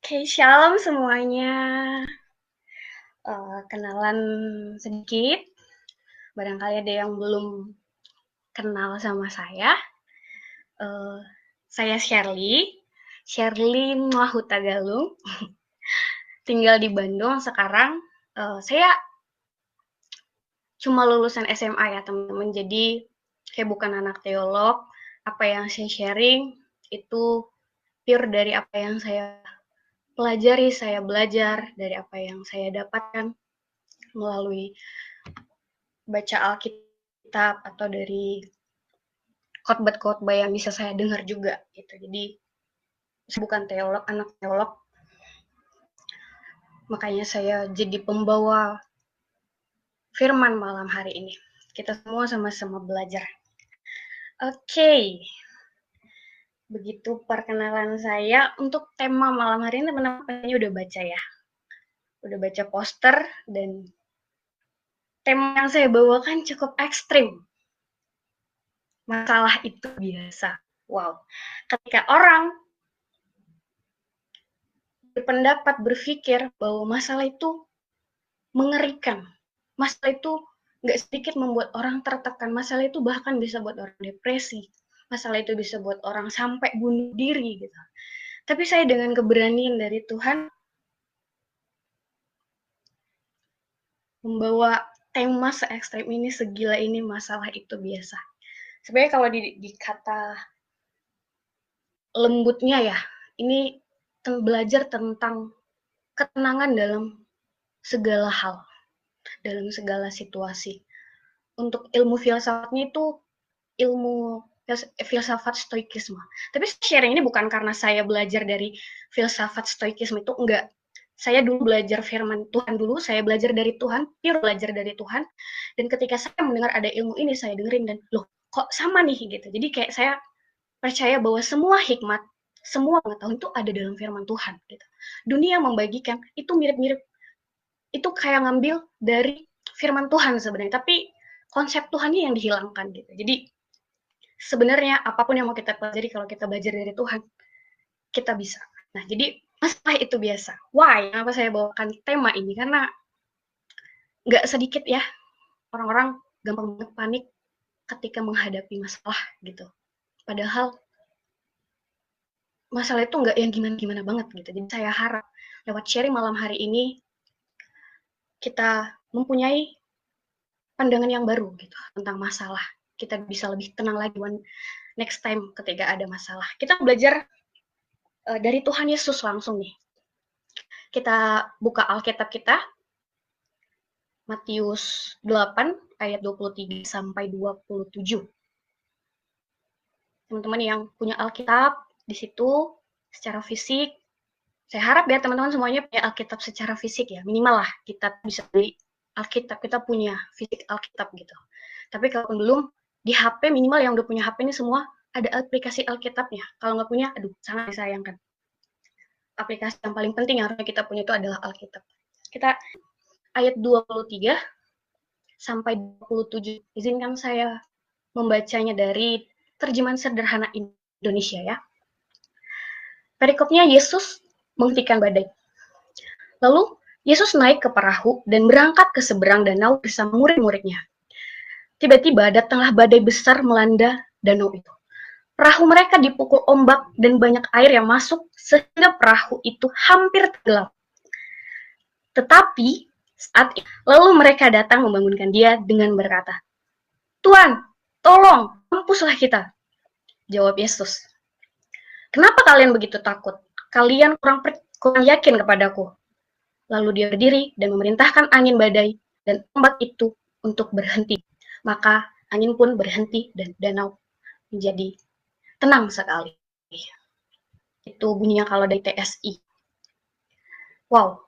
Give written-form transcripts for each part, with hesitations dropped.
Oke, shalom semuanya. Kenalan sedikit, barangkali ada yang belum kenal sama saya. Eh, saya Sherly Mahuta Galung, tinggal di Bandung sekarang. Saya cuma lulusan SMA ya teman-teman, jadi saya bukan anak teolog. Apa yang saya sharing itu pure dari apa yang saya pelajari, saya belajar dari apa yang saya dapatkan melalui baca Alkitab atau dari khotbah-khotbah yang bisa saya dengar juga gitu. Jadi saya bukan teolog, anak teolog, makanya saya jadi pembawa firman malam hari ini. Kita semua sama-sama belajar. Oke, begitu perkenalan saya. Untuk tema malam hari ini teman-teman udah baca ya, udah baca poster, dan tema yang saya bawakan cukup ekstrim. Masalah itu biasa. Wow, ketika orang berpendapat, berpikir bahwa masalah itu mengerikan, masalah itu nggak sedikit membuat orang tertekan, masalah itu bahkan bisa buat orang depresi, masalah itu bisa buat orang sampai bunuh diri gitu. Tapi saya dengan keberanian dari Tuhan membawa tema se-ekstrem ini, segila ini, masalah itu biasa. Sebenarnya kalau di kata lembutnya ya, ini belajar tentang ketenangan dalam segala hal, dalam segala situasi. Untuk ilmu filsafatnya itu ilmu filsafat stoikisme. Tapi sharing ini bukan karena saya belajar dari filsafat stoikisme, itu enggak. Saya dulu belajar firman Tuhan dulu, saya belajar dari Tuhan, pure belajar dari Tuhan. Dan ketika saya mendengar ada ilmu ini, saya dengerin dan loh kok sama nih gitu. Jadi kayak saya percaya bahwa semua hikmat, semua pengetahuan itu ada dalam firman Tuhan gitu. Dunia membagikan itu mirip-mirip, itu kayak ngambil dari firman Tuhan sebenarnya, tapi konsep Tuhannya yang dihilangkan gitu. Jadi sebenarnya apapun yang mau kita pelajari, kalau kita belajar dari Tuhan, kita bisa. Nah, jadi masalah itu biasa. Why? Kenapa saya bawakan tema ini? Karena nggak sedikit ya orang-orang gampang banget panik ketika menghadapi masalah gitu. Padahal masalah itu nggak yang gimana-gimana banget gitu. Jadi saya harap lewat sharing malam hari ini kita mempunyai pandangan yang baru gitu tentang masalah. Kita bisa lebih tenang lagi next time ketika ada masalah. Kita belajar dari Tuhan Yesus langsung nih. Kita buka Alkitab kita, Matius 8 ayat 23 sampai 27. Teman-teman yang punya Alkitab di situ secara fisik, saya harap ya teman-teman semuanya punya Alkitab secara fisik ya, minimal lah kita bisa beli Alkitab, kita punya fisik Alkitab gitu. Tapi kalau belum, di HP minimal yang udah punya HP ini semua ada aplikasi Alkitabnya. Kalau nggak punya, aduh sangat disayangkan. Aplikasi yang paling penting yang harusnya kita punya itu adalah Alkitab. Kita ayat 23 sampai 27. Izinkan saya membacanya dari terjemahan sederhana Indonesia ya. Perikopnya Yesus menghentikan badai. Lalu Yesus naik ke perahu dan berangkat ke seberang danau bersama murid-muridnya. Tiba-tiba datanglah badai besar melanda danau itu. Perahu mereka dipukul ombak dan banyak air yang masuk sehingga perahu itu hampir tenggelam. Tetapi saat itu, lalu mereka datang membangunkan dia dengan berkata, "Tuhan, tolong, mampuslah kita." Jawab Yesus, "Kenapa kalian begitu takut? Kalian kurang yakin kepadaku." Lalu dia berdiri dan memerintahkan angin badai dan ombak itu untuk berhenti. Maka angin pun berhenti dan danau menjadi tenang sekali. Itu bunyinya kalau dari TSI. Wow.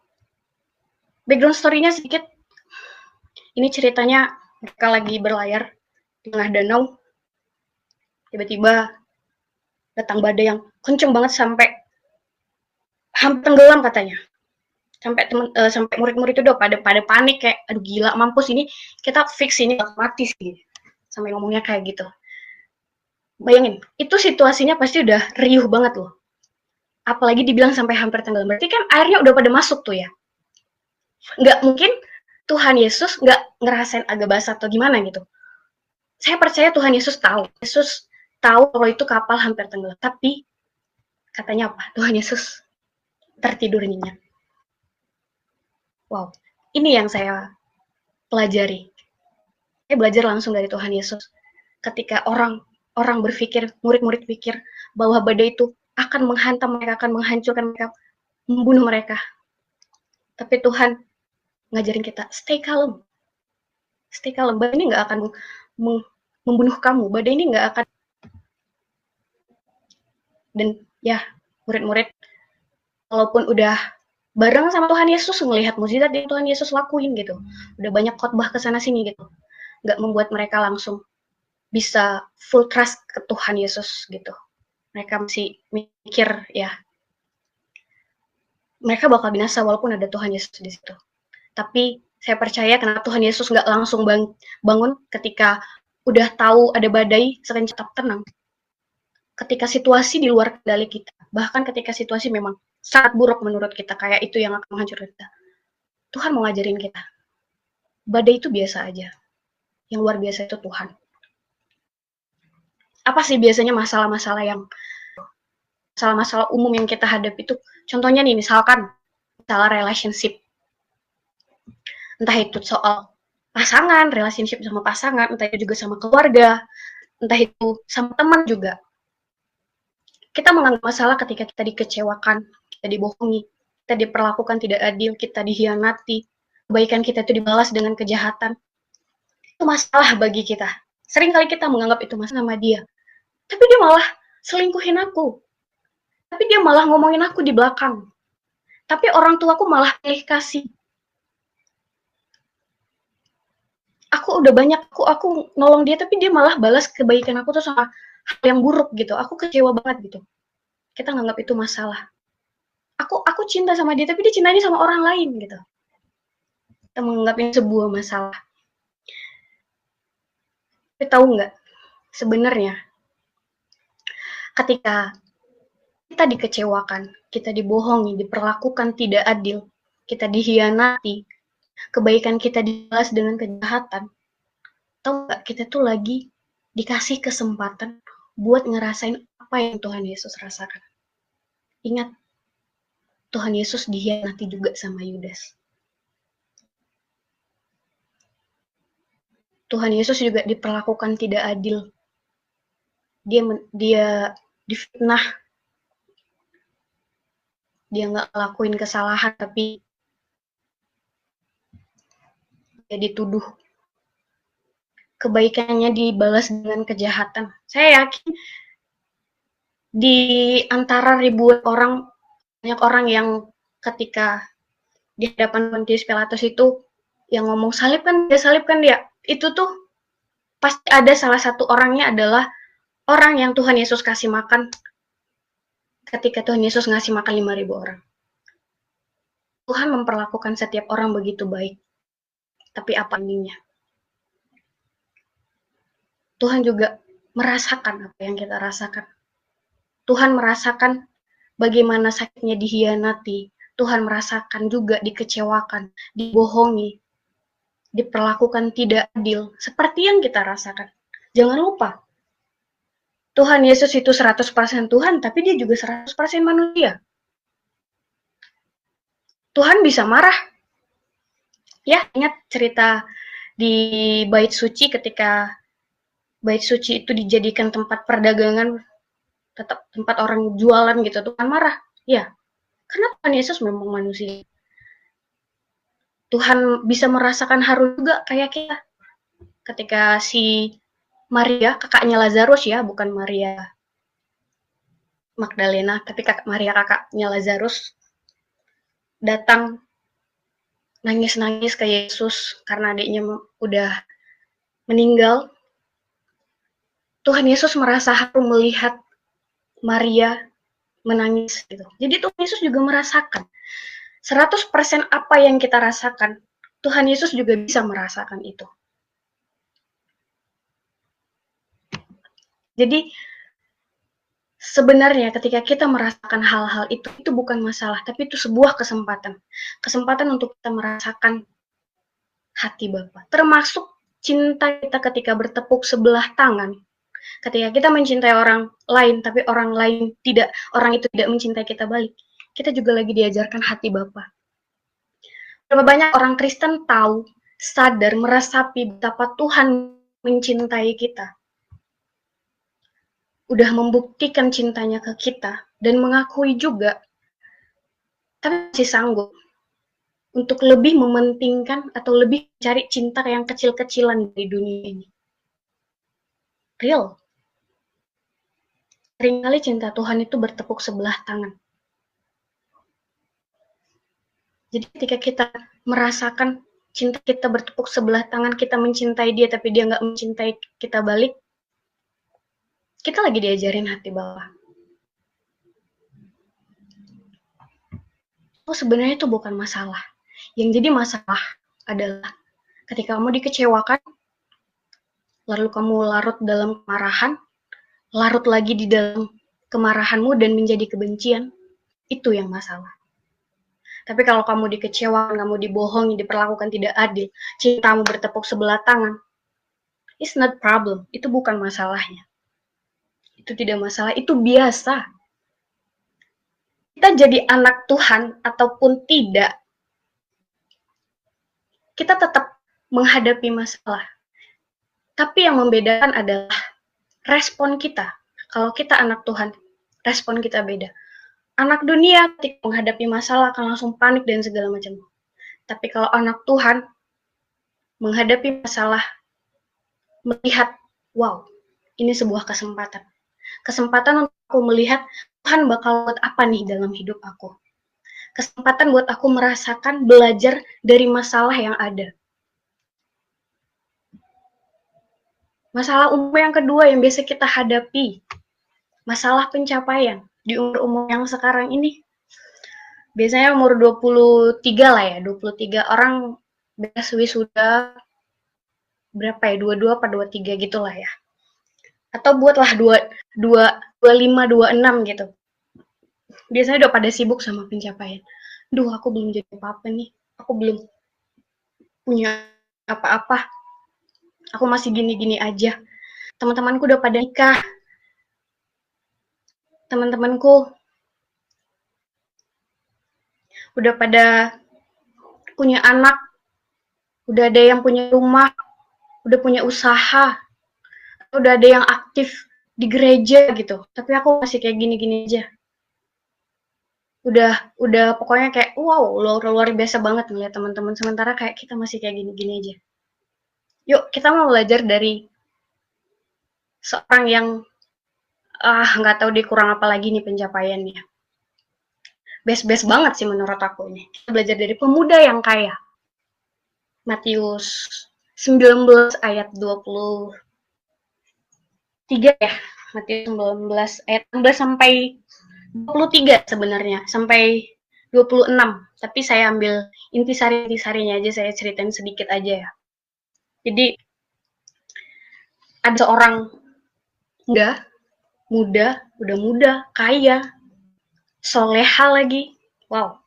Background story-nya sedikit. Ini ceritanya mereka lagi berlayar di tengah danau. Tiba-tiba datang badai yang kenceng banget sampai hampir tenggelam katanya. Sampai murid-murid itu udah pada panik kayak aduh gila mampus ini kita fix ini mati sih. Sampai ngomongnya kayak gitu. Bayangin, itu situasinya pasti udah riuh banget loh. apalagi dibilang sampai hampir tenggelam, berarti kan airnya udah pada masuk tuh ya. Nggak mungkin Tuhan Yesus nggak ngerasain agak basah atau gimana gitu. Saya percaya Tuhan Yesus tahu. Yesus tahu kalau itu kapal hampir tenggelam. Tapi katanya apa? Tuhan Yesus tertidur nyenyak. Wow, ini yang saya pelajari. Saya belajar langsung dari Tuhan Yesus. Ketika orang berpikir, murid-murid pikir bahwa badai itu akan menghantam mereka, akan menghancurkan mereka, membunuh mereka. Tapi Tuhan ngajarin kita, stay calm. Stay calm. Badai ini nggak akan membunuh kamu. Badai ini nggak akan. Dan ya, murid-murid, walaupun udah bareng sama Tuhan Yesus, ngelihat mukjizat yang Tuhan Yesus lakuin gitu, udah banyak khotbah kesana sini gitu, nggak membuat mereka langsung bisa full trust ke Tuhan Yesus gitu. Mereka masih mikir ya, mereka bakal binasa walaupun ada Tuhan Yesus di situ. Tapi saya percaya kenapa Tuhan Yesus nggak langsung bangun ketika udah tahu ada badai, selain tetap tenang. Ketika situasi di luar kendali kita, bahkan ketika situasi memang sangat buruk menurut kita, kayak itu yang akan menghancurkan kita, Tuhan mau ngajarin kita, badai itu biasa aja. Yang luar biasa itu Tuhan. Apa sih biasanya masalah-masalah umum yang kita hadapi itu? Contohnya nih, misalkan masalah relationship. Entah itu soal pasangan, relationship sama pasangan, entah itu juga sama keluarga, entah itu sama teman juga. Kita menganggap masalah ketika kita dikecewakan, kita dibohongi, kita diperlakukan tidak adil, kita dihianati, kebaikan kita itu dibalas dengan kejahatan. Itu masalah bagi kita. Seringkali kita menganggap itu masalah sama dia. Tapi dia malah selingkuhin aku. Tapi dia malah ngomongin aku di belakang. Tapi orang tuaku malah pilih kasih. Aku udah banyak, aku nolong dia, tapi dia malah balas kebaikan aku tuh sama hal yang buruk gitu. Aku kecewa banget gitu. Kita nganggap itu masalah. Aku cinta sama dia, tapi dia cintanya sama orang lain gitu. Kita menganggap ini sebuah masalah. Tapi tahu nggak, sebenarnya ketika kita dikecewakan, kita dibohongi, diperlakukan tidak adil, kita dihianati, kebaikan kita dibalas dengan kejahatan, tahu nggak, kita tuh lagi dikasih kesempatan buat ngerasain apa yang Tuhan Yesus rasakan. Ingat, Tuhan Yesus dihianati juga sama Yudas. Tuhan Yesus juga diperlakukan tidak adil. Dia difitnah. Dia nggak lakuin kesalahan, tapi dia dituduh. Kebaikannya dibalas dengan kejahatan. Saya yakin di antara ribuan orang, banyak orang yang ketika di hadapan Pontius Pilatus itu yang ngomong salibkan dia, itu tuh pasti ada salah satu orangnya adalah orang yang Tuhan Yesus kasih makan ketika Tuhan Yesus ngasih makan 5.000 orang. Tuhan memperlakukan setiap orang begitu baik. Tapi apa endingnya? Tuhan juga merasakan apa yang kita rasakan. Tuhan merasakan bagaimana sakitnya dihianati. Tuhan merasakan juga dikecewakan, dibohongi, diperlakukan tidak adil, seperti yang kita rasakan. Jangan lupa, Tuhan Yesus itu 100% Tuhan, tapi dia juga 100% manusia. Tuhan bisa marah. Ya, ingat cerita di Bait Suci ketika Bait Suci itu dijadikan tempat perdagangan, tetap tempat orang jualan gitu, Tuhan marah. Ya, karena Tuhan Yesus memang manusia. Tuhan bisa merasakan haru juga kayak kita. Ketika si Maria, kakaknya Lazarus ya, bukan Maria Magdalena, tapi Maria kakaknya Lazarus, datang nangis-nangis ke Yesus karena adiknya udah meninggal. Tuhan Yesus merasa haru melihat Maria menangis gitu. Jadi Tuhan Yesus juga merasakan 100% apa yang kita rasakan, Tuhan Yesus juga bisa merasakan itu. Jadi sebenarnya ketika kita merasakan hal-hal itu bukan masalah, tapi itu sebuah kesempatan. Kesempatan untuk kita merasakan hati Bapa. Termasuk cinta kita ketika bertepuk sebelah tangan. Ketika kita mencintai orang lain, tapi orang lain tidak, orang itu tidak mencintai kita balik. Kita juga lagi diajarkan hati Bapa. Berapa banyak orang Kristen tahu, sadar, meresapi betapa Tuhan mencintai kita. Udah membuktikan cintanya ke kita, dan mengakui juga, tapi masih sanggup untuk lebih mementingkan atau lebih cari cinta yang kecil-kecilan di dunia ini. Real. Seringkali cinta Tuhan itu bertepuk sebelah tangan. Jadi ketika kita merasakan cinta kita bertepuk sebelah tangan, kita mencintai dia tapi dia nggak mencintai kita balik, kita lagi diajarin hati bawah. Oh, sebenarnya itu bukan masalah. Yang jadi masalah adalah ketika kamu dikecewakan, lalu kamu larut dalam kemarahan, larut lagi di dalam kemarahanmu dan menjadi kebencian, itu yang masalah. Tapi kalau kamu dikecewakan, kamu dibohongi, diperlakukan tidak adil, cintamu bertepuk sebelah tangan, it's not problem. Itu bukan masalahnya. Itu tidak masalah, itu biasa. Kita jadi anak Tuhan ataupun tidak, kita tetap menghadapi masalah. Tapi yang membedakan adalah respon kita. Kalau kita anak Tuhan, respon kita beda. Anak dunia ketika menghadapi masalah akan langsung panik dan segala macam. Tapi kalau anak Tuhan menghadapi masalah, melihat, wow, ini sebuah kesempatan. Kesempatan untuk aku melihat Tuhan bakal buat apa nih dalam hidup aku. Kesempatan buat aku merasakan, belajar dari masalah yang ada. Masalah umum yang kedua yang biasa kita hadapi, masalah pencapaian. Di umur-umur yang sekarang ini, biasanya umur 23 lah ya, 23 orang biasa wisuda berapa ya, 22 apa 23 gitu lah ya. Atau buatlah 25, 26 gitu. Biasanya udah pada sibuk sama pencapaian. Duh, aku belum jadi apa-apa nih. Aku belum punya apa-apa. Aku masih gini-gini aja. Teman-temanku udah pada nikah. Teman-temanku udah pada punya anak, udah ada yang punya rumah, udah punya usaha, udah ada yang aktif di gereja gitu. Tapi aku masih kayak gini-gini aja. Udah pokoknya kayak wow, luar biasa banget ngeliat teman-teman, sementara kayak kita masih kayak gini-gini aja. Yuk, kita mau belajar dari seorang yang nggak tahu dia kurang apa lagi nih pencapaiannya. Best banget sih menurut aku ini. Kita belajar dari pemuda yang kaya. Matius 19 ayat 23 ya. Matius 19 ayat 16 sampai 23 sebenarnya, sampai 26. Tapi saya ambil intisarinya aja, saya ceritain sedikit aja ya. Jadi ada seorang muda, kaya, soleha lagi. Wow,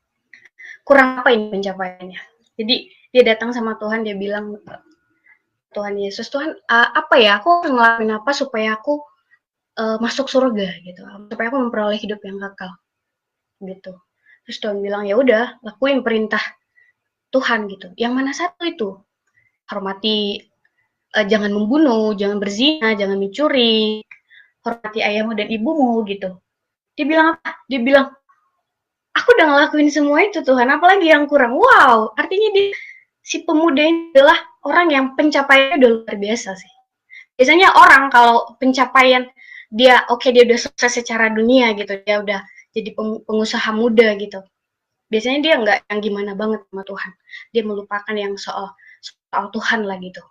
kurang apa ini pencapaiannya. Jadi dia datang sama Tuhan, dia bilang, Tuhan Yesus, Tuhan, apa ya, aku harus ngelakuin apa supaya aku masuk surga gitu, supaya aku memperoleh hidup yang kekal gitu. Terus Tuhan bilang, ya udah, lakuin perintah Tuhan gitu. Yang mana satu itu? Hormati, jangan membunuh, jangan berzina, jangan mencuri, hormati ayahmu dan ibumu gitu. Dia bilang apa? Dia bilang, aku udah ngelakuin semua itu Tuhan, apalagi yang kurang? Wow, artinya si pemuda ini adalah orang yang pencapaiannya udah luar biasa sih. Biasanya orang kalau pencapaian dia dia udah sukses secara dunia gitu, dia udah jadi pengusaha muda gitu. Biasanya dia nggak yang gimana banget sama Tuhan. Dia melupakan yang soal Tuhan lah gitu.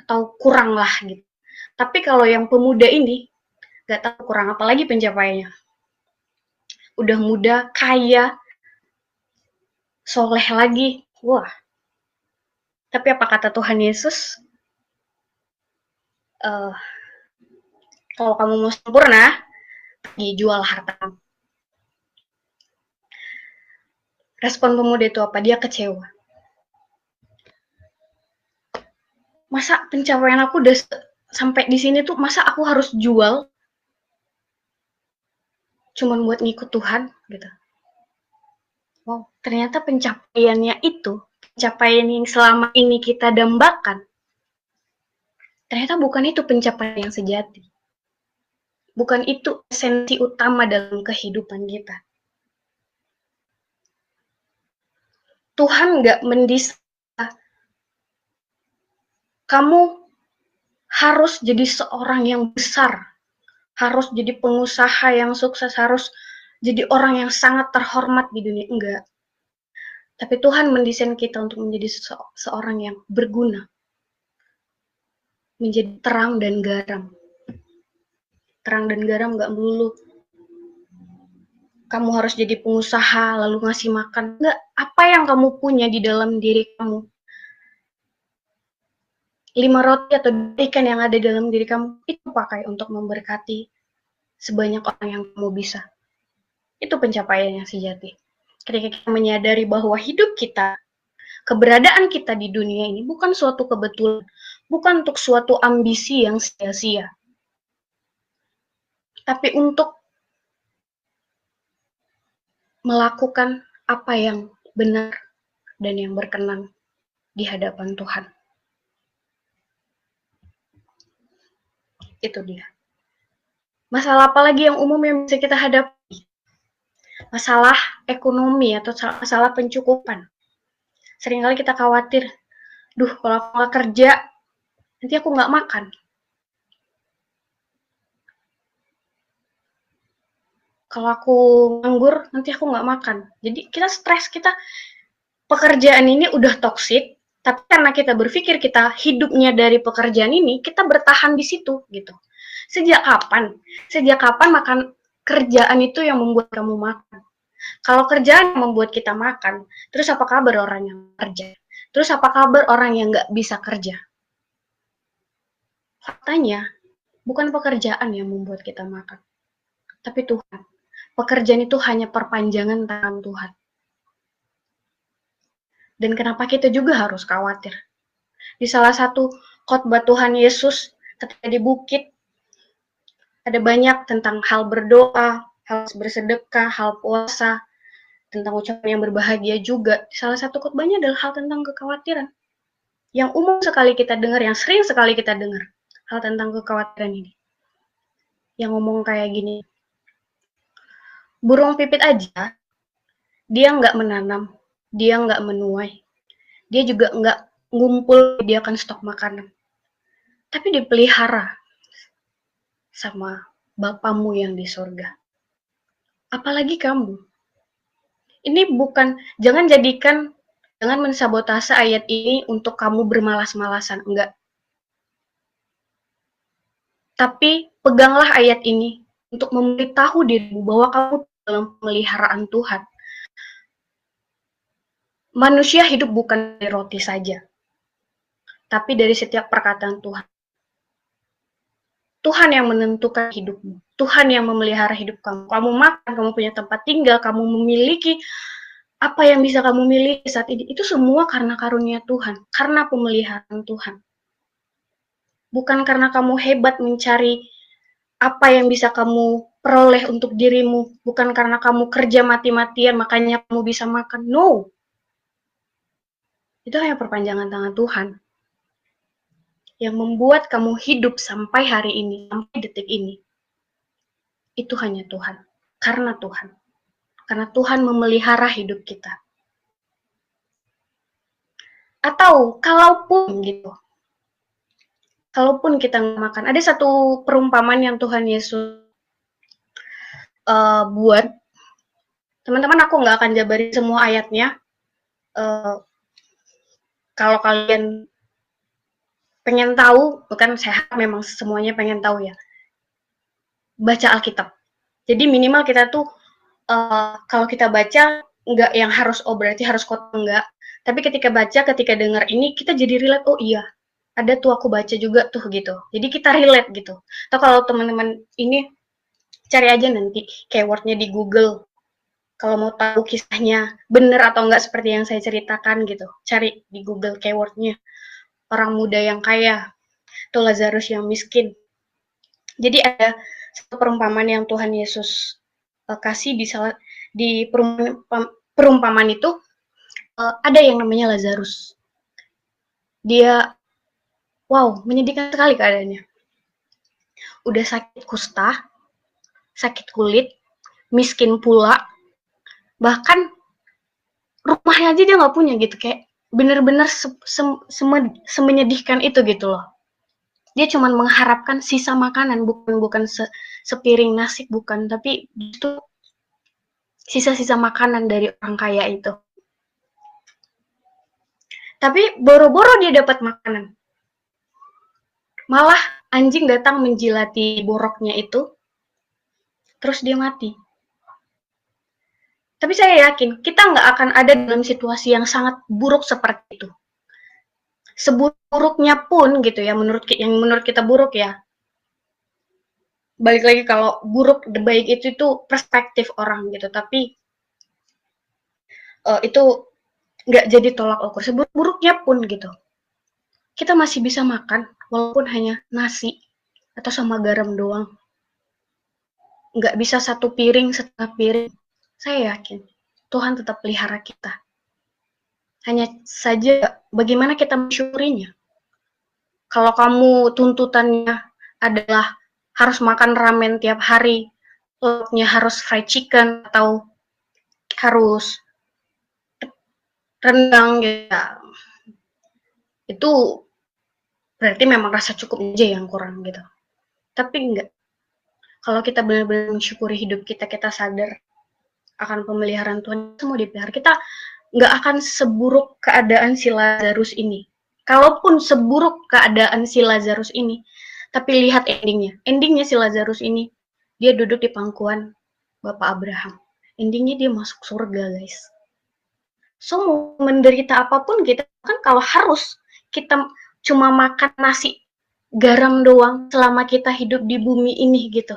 Atau kurang lah gitu. Tapi kalau yang pemuda ini, nggak tahu kurang apa lagi pencapaiannya. Udah muda, kaya, soleh lagi. Wah. Tapi apa kata Tuhan Yesus? Kalau kamu mau sempurna, jual harta. Respon pemuda itu apa? Dia kecewa. Masa pencapaian aku udah sampai di sini tuh, masa aku harus jual cuman buat ngikut Tuhan gitu. Wow, ternyata pencapaiannya itu, pencapaian yang selama ini kita dambakan, ternyata bukan itu pencapaian yang sejati. Bukan itu esensi utama dalam kehidupan kita. Tuhan nggak mendesain kamu harus jadi seorang yang besar, harus jadi pengusaha yang sukses, harus jadi orang yang sangat terhormat di dunia. Enggak. Tapi Tuhan mendesain kita untuk menjadi seorang yang berguna, menjadi terang dan garam. Terang dan garam nggak melulu kamu harus jadi pengusaha lalu ngasih makan. Enggak, apa yang kamu punya di dalam diri kamu, 5 roti atau ikan yang ada dalam diri kamu, itu pakai untuk memberkati sebanyak orang yang kamu bisa. Itu pencapaian yang sejati. Ketika kita menyadari bahwa hidup kita, keberadaan kita di dunia ini bukan suatu kebetulan, bukan untuk suatu ambisi yang sia-sia, tapi untuk melakukan apa yang benar dan yang berkenan di hadapan Tuhan. Itu dia. Masalah apa lagi yang umum yang bisa kita hadapi? Masalah ekonomi atau masalah pencukupan. Seringkali kita khawatir, duh kalau aku nggak kerja, nanti aku nggak makan. Kalau aku nganggur, nanti aku nggak makan. Jadi kita stres, kita pekerjaan ini udah toksik, tapi karena kita berpikir kita hidupnya dari pekerjaan ini, kita bertahan di situ gitu. Sejak kapan? Sejak kapan makan kerjaan itu yang membuat kamu makan? Kalau kerjaan yang membuat kita makan, terus apa kabar orang yang kerja? Terus apa kabar orang yang nggak bisa kerja? Faktanya, bukan pekerjaan yang membuat kita makan, tapi Tuhan. Pekerjaan itu hanya perpanjangan tangan Tuhan. Dan kenapa kita juga harus khawatir? Di salah satu khotbah Tuhan Yesus ketika di bukit, ada banyak tentang hal berdoa, hal bersedekah, hal puasa, tentang ucapan yang berbahagia juga. Salah satu khotbahnya adalah hal tentang kekhawatiran. Yang umum sekali kita dengar, yang sering sekali kita dengar, hal tentang kekhawatiran ini. Yang ngomong kayak gini, burung pipit aja, dia nggak menanam, dia nggak menuai, dia juga nggak ngumpul menyediakan stok makanan. Tapi dipelihara sama Bapamu yang di surga. Apalagi kamu. Ini bukan, jangan mensabotase ayat ini untuk kamu bermalas-malasan, enggak. Tapi peganglah ayat ini untuk memberitahu dirimu bahwa kamu dalam pemeliharaan Tuhan. Manusia hidup bukan dari roti saja, tapi dari setiap perkataan Tuhan. Tuhan yang menentukan hidupmu. Tuhan yang memelihara hidup kamu. Kamu makan, kamu punya tempat tinggal, kamu memiliki apa yang bisa kamu miliki saat ini. Itu semua karena karunia Tuhan, karena pemeliharaan Tuhan. Bukan karena kamu hebat mencari apa yang bisa kamu peroleh untuk dirimu. Bukan karena kamu kerja mati-matian, makanya kamu bisa makan. No. Itu hanya perpanjangan tangan Tuhan yang membuat kamu hidup sampai hari ini, sampai detik ini. Itu hanya Tuhan, karena Tuhan. Karena Tuhan memelihara hidup kita. Atau kalaupun gitu, kalaupun kita nggak makan, ada satu perumpamaan yang Tuhan Yesus buat. Teman-teman, aku nggak akan jabarin semua ayatnya. Kalau kalian pengen tahu, bukan sehat memang semuanya pengen tahu ya, baca Alkitab. Jadi minimal kita tuh kalau kita baca nggak yang harus berarti harus kota, enggak. Tapi ketika baca, ketika dengar ini, kita jadi relate, oh iya, ada tuh aku baca juga tuh gitu. Jadi kita relate gitu. Atau kalau teman-teman ini Cari aja nanti keywordnya di Google. Kalau mau tahu kisahnya benar atau enggak seperti yang saya ceritakan gitu. Cari di Google keywordnya. Orang muda yang kaya, atau Lazarus yang miskin. Jadi ada satu perumpamaan yang Tuhan Yesus kasih di perumpamaan itu, ada yang namanya Lazarus. Dia, wow, menyedihkan sekali keadaannya. Udah sakit kusta, sakit kulit, miskin pula, bahkan rumahnya aja dia nggak punya gitu, kayak bener-bener semenyedihkan itu gitu loh. Dia cuma mengharapkan sisa makanan, bukan sepiring nasi, bukan, tapi itu sisa-sisa makanan dari orang kaya itu. Tapi boro-boro dia dapat makanan, malah anjing datang menjilati boroknya itu, terus dia mati. Tapi saya yakin kita nggak akan ada dalam situasi yang sangat buruk seperti itu. Seburuknya pun gitu ya, menurut kita buruk ya. Balik lagi, kalau buruk baik itu perspektif orang gitu. Tapi itu nggak jadi tolak ukur. Seburuk-buruknya pun gitu, kita masih bisa makan walaupun hanya nasi atau sama garam doang. Nggak bisa satu piring, setengah piring. Saya yakin Tuhan tetap pelihara kita. Hanya saja bagaimana kita mensyukurinya. Kalau kamu tuntutannya adalah harus makan ramen tiap hari, lauknya harus fried chicken, atau harus rendang ya, itu berarti memang rasa cukup aja yang kurang gitu. Tapi enggak. Kalau kita benar-benar mensyukuri hidup kita, kita sadar akan pemeliharaan Tuhan, semua dipelihara. Kita nggak akan seburuk keadaan si Lazarus ini. Kalaupun seburuk keadaan si Lazarus ini, tapi lihat endingnya. Endingnya si Lazarus ini, dia duduk di pangkuan Bapak Abraham. Endingnya dia masuk surga, guys. So, mau menderita apapun kita, kan kalau harus kita cuma makan nasi garam doang selama kita hidup di bumi ini gitu.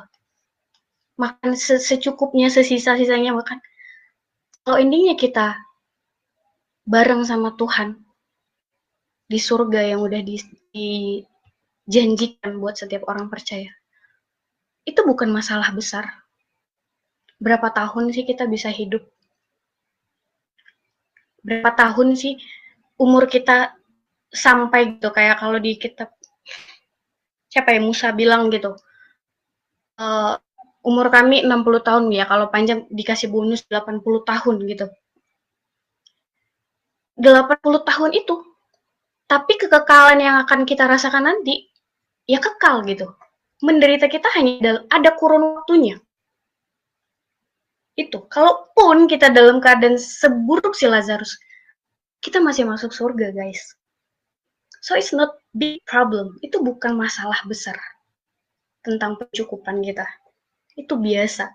Makan secukupnya, sesisa-sisanya makan. Kalau endingnya kita bareng sama Tuhan di surga yang udah dijanjikan buat setiap orang percaya, itu bukan masalah besar. Berapa tahun sih kita bisa hidup? Berapa tahun sih umur kita sampai gitu, kayak kalau di kitab siapa ya, Musa bilang gitu, umur kami 60 tahun ya, kalau panjang dikasih bonus 80 tahun gitu. 80 tahun itu, tapi kekekalan yang akan kita rasakan nanti, ya kekal gitu. Menderita kita hanya ada kurun waktunya. Itu, kalaupun kita dalam keadaan seburuk si Lazarus, kita masih masuk surga, guys. So it's not big problem. Itu bukan masalah besar tentang pencukupan kita. Itu biasa.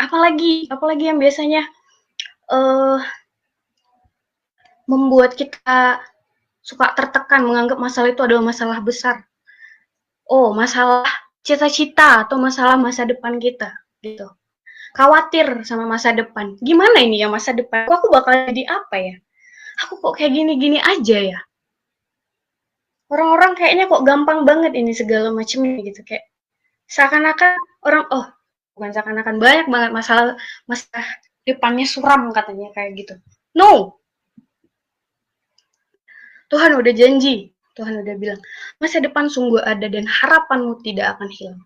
Apalagi yang biasanya membuat kita suka tertekan, menganggap masalah itu adalah masalah besar. Oh, masalah cita-cita atau masalah masa depan kita, gitu. Khawatir sama masa depan. Gimana ini ya masa depan? Aku bakal jadi apa ya? Aku kok kayak gini-gini aja ya? Orang-orang kayaknya kok gampang banget ini segala macamnya gitu. Kayak seakan-akan orang, oh, bukan seakan-akan, banyak banget masalah depannya suram katanya kayak gitu. No! Tuhan udah janji. Tuhan udah bilang, masa depan sungguh ada dan harapanmu tidak akan hilang.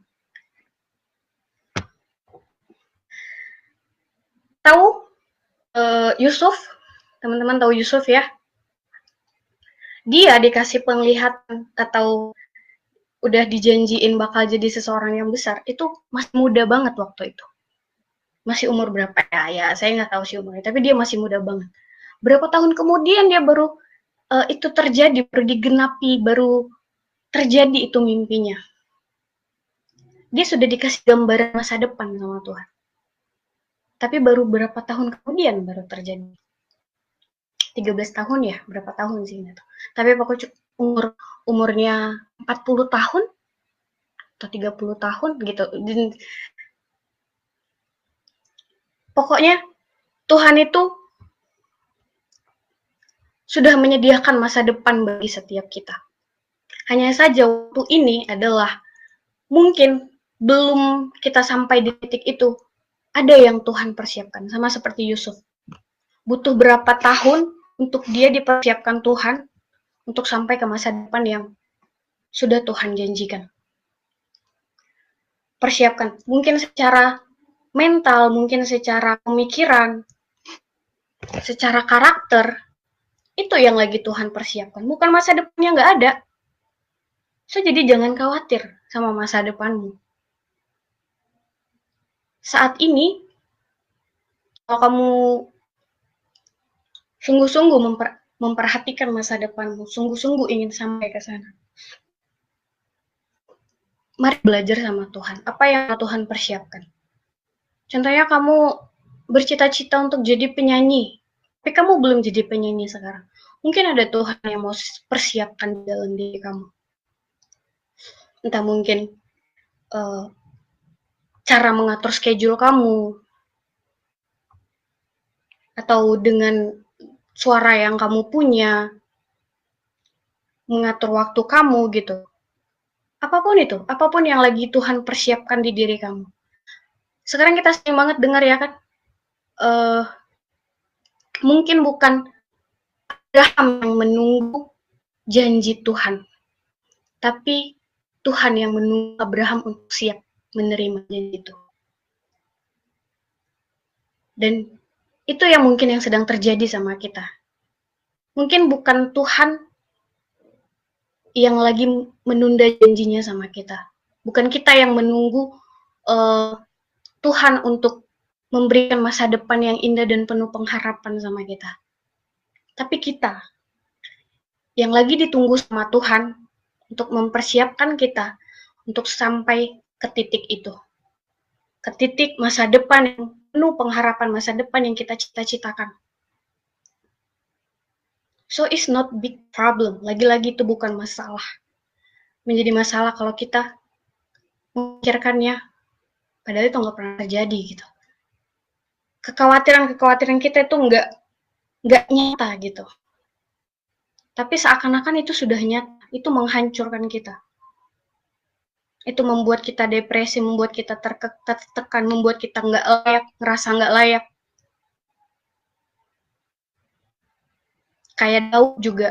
Tahu Yusuf? Teman-teman tahu Yusuf ya? Dia dikasih penglihatan atau udah dijanjiin bakal jadi seseorang yang besar, itu masih muda banget waktu itu. Masih umur berapa ya? Ya, saya nggak tahu sih umurnya, tapi dia masih muda banget. Berapa tahun kemudian dia baru itu terjadi, baru digenapi, baru terjadi itu mimpinya. Dia sudah dikasih gambaran masa depan sama Tuhan. Tapi baru berapa tahun kemudian baru terjadi. 13 tahun ya, berapa tahun sih? Tapi pokoknya umurnya 40 tahun, atau 30 tahun gitu. Dan pokoknya Tuhan itu sudah menyediakan masa depan bagi setiap kita. Hanya saja waktu ini adalah mungkin belum kita sampai di titik itu, ada yang Tuhan persiapkan, sama seperti Yusuf. Butuh berapa tahun untuk dia dipersiapkan Tuhan untuk sampai ke masa depan yang sudah Tuhan janjikan. Persiapkan, mungkin secara mental, mungkin secara pemikiran, secara karakter, itu yang lagi Tuhan persiapkan. Bukan masa depannya nggak ada. So, jadi jangan khawatir sama masa depanmu. Saat ini, kalau kamu sungguh-sungguh memperhatikan masa depanmu, sungguh-sungguh ingin sampai ke sana, mari belajar sama Tuhan. Apa yang Tuhan persiapkan? Contohnya kamu bercita-cita untuk jadi penyanyi, tapi kamu belum jadi penyanyi sekarang. Mungkin ada Tuhan yang mau persiapkan dalam diri kamu. Entah mungkin cara mengatur schedule kamu, atau dengan suara yang kamu punya, mengatur waktu kamu gitu. Apapun itu, apapun yang lagi Tuhan persiapkan di diri kamu. Sekarang kita sering banget dengar ya kan, mungkin bukan Abraham yang menunggu janji Tuhan, tapi Tuhan yang menunggu Abraham untuk siap menerima janji itu. Dan itu yang mungkin yang sedang terjadi sama kita. Mungkin bukan Tuhan yang lagi menunda janjinya sama kita. Bukan kita yang menunggu Tuhan untuk memberikan masa depan yang indah dan penuh pengharapan sama kita. Tapi kita yang lagi ditunggu sama Tuhan untuk mempersiapkan kita untuk sampai ke titik itu. Ke titik masa depan yang penuh pengharapan, masa depan yang kita cita-citakan. So it's not big problem. Lagi-lagi itu bukan masalah. Menjadi masalah kalau kita memikirkannya, padahal itu nggak pernah terjadi gitu. Kekhawatiran kita itu nggak nyata gitu. Tapi seakan-akan itu sudah nyata, itu menghancurkan kita. Itu membuat kita depresi, membuat kita tertekan, membuat kita nggak layak, ngerasa nggak layak. Kayak Daud juga,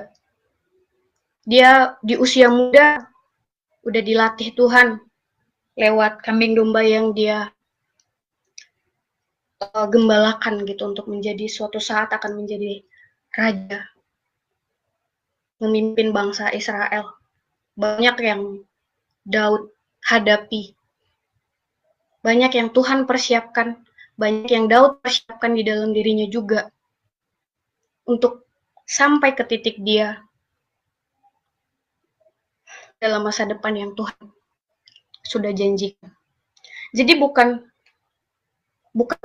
dia di usia muda udah dilatih Tuhan lewat kambing domba yang dia gembalakan gitu untuk menjadi suatu saat akan menjadi raja, memimpin bangsa Israel. Banyak yang Daud hadapi, banyak yang Tuhan persiapkan, banyak yang Daud persiapkan di dalam dirinya juga untuk sampai ke titik dia dalam masa depan yang Tuhan sudah janjikan. Jadi bukan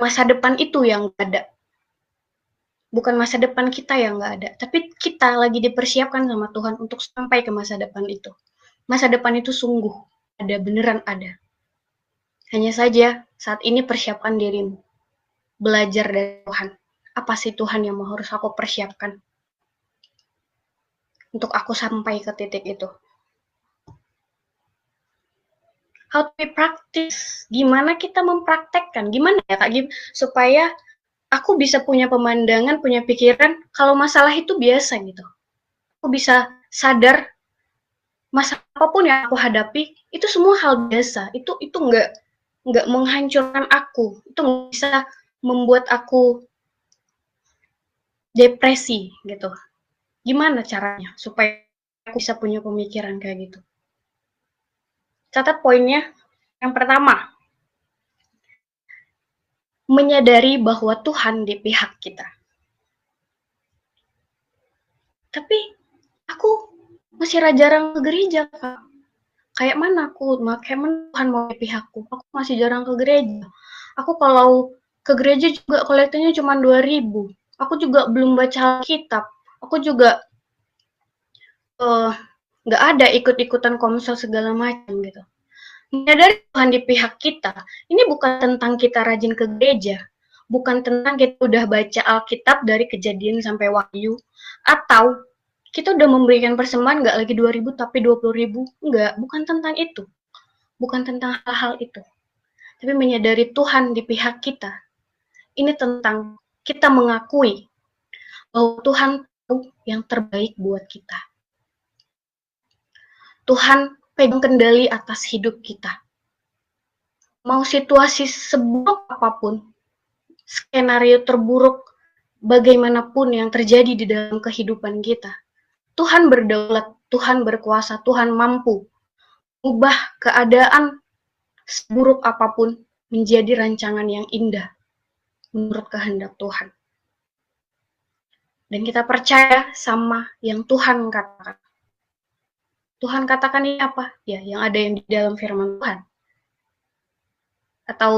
masa depan itu yang ada, bukan masa depan kita yang nggak ada, tapi kita lagi dipersiapkan sama Tuhan untuk sampai ke masa depan itu. Masa depan itu sungguh ada, beneran ada. Hanya saja saat ini persiapkan dirimu, belajar dari Tuhan. Apa sih Tuhan yang harus aku persiapkan untuk aku sampai ke titik itu? How to practice? Gimana kita mempraktekkan? Gimana ya Kak Gim? Supaya aku bisa punya pemandangan, punya pikiran, kalau masalah itu biasa gitu. Aku bisa sadar masalah apapun yang aku hadapi itu semua hal biasa. Itu nggak menghancurkan aku. Itu nggak bisa membuat aku depresi gitu. Gimana caranya supaya aku bisa punya pemikiran kayak gitu? Catat poinnya. Yang pertama, menyadari bahwa Tuhan di pihak kita. Tapi aku masih jarang ke gereja, Kak. Kayak mana Tuhan mau di pihakku? Aku masih jarang ke gereja. Aku kalau ke gereja juga kolektanya cuma 2.000. Aku juga belum baca kitab. Aku juga nggak ada ikut-ikutan komsel segala macam gitu. Menyadari Tuhan di pihak kita, ini bukan tentang kita rajin ke gereja, bukan tentang kita udah baca Alkitab dari Kejadian sampai Wahyu, atau kita udah memberikan persembahan nggak lagi 2.000 tapi 20.000, enggak, bukan tentang itu, bukan tentang hal-hal itu, tapi menyadari Tuhan di pihak kita. Ini tentang kita mengakui bahwa Tuhan tahu yang terbaik buat kita. Tuhan pegang kendali atas hidup kita. Mau situasi seburuk apapun, skenario terburuk bagaimanapun yang terjadi di dalam kehidupan kita, Tuhan berdaulat, Tuhan berkuasa, Tuhan mampu mengubah keadaan seburuk apapun menjadi rancangan yang indah menurut kehendak Tuhan. Dan kita percaya sama yang Tuhan katakan. Tuhan katakan ini apa? Ya, yang ada yang di dalam firman Tuhan. Atau